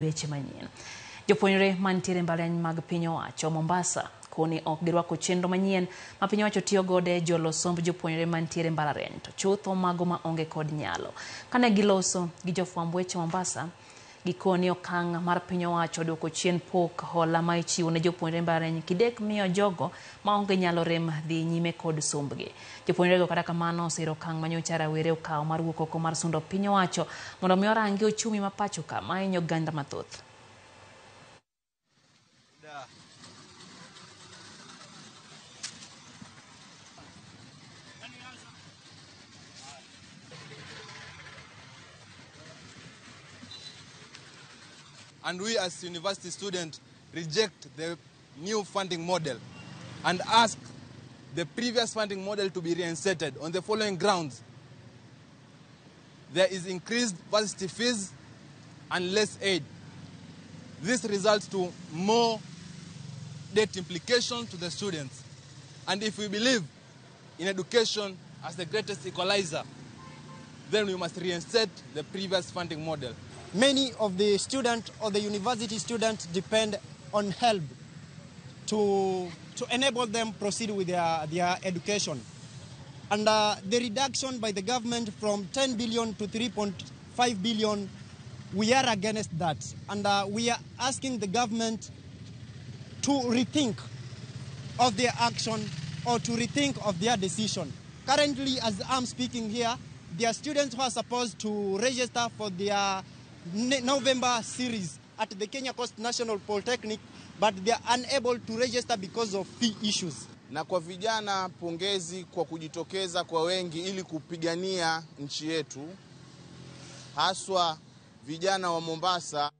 weche manyien. Jopuonjre mantiere mbalariany mag piny owacho Mombasa koni ok girwako chenro manyien ma piny owacho tiyo godo e jolo somb jopuonjre mantiere mbalariany to chutho mago ma onge kod nyalo. Kane giloso gi jofwamb weche Mombasa, gikoni okang' mar piny owacho duoko chien pok hola ma ichiwo ne jopuonjre mbalariany kidek miyo jogo ma onge nyalo rem dhi nyime kod sombgi. Jopuonjre go kata kamano osiro okang' manyocha rawere okawo mar wuok oko mar sundo piny owacho mondo mi orangi ochumi ma pacho ka ma hinyo oganda mathoth. And we as university students reject the new funding model and ask the previous funding model to be reinserted on the following grounds. There is increased varsity fees and less aid. This results to more debt implication to the students. And if we believe in education as the greatest equalizer, then we must reinstate the previous funding model. Many of the students or the university students depend on help to enable them proceed with their education. And the reduction by the government from 10 billion to 3.5 billion, we are against that. And we are asking the government to rethink of their action or to rethink of their decision. Currently, as I'm speaking here, there are students who are supposed to register for their November series at the Kenya Coast National Polytechnic, but they are unable to register because of fee issues. Na kwa vijana, pongezi kwa kujitokeza kwa wengi ili kupigania nchi yetu, haswa vijana wa Mombasa.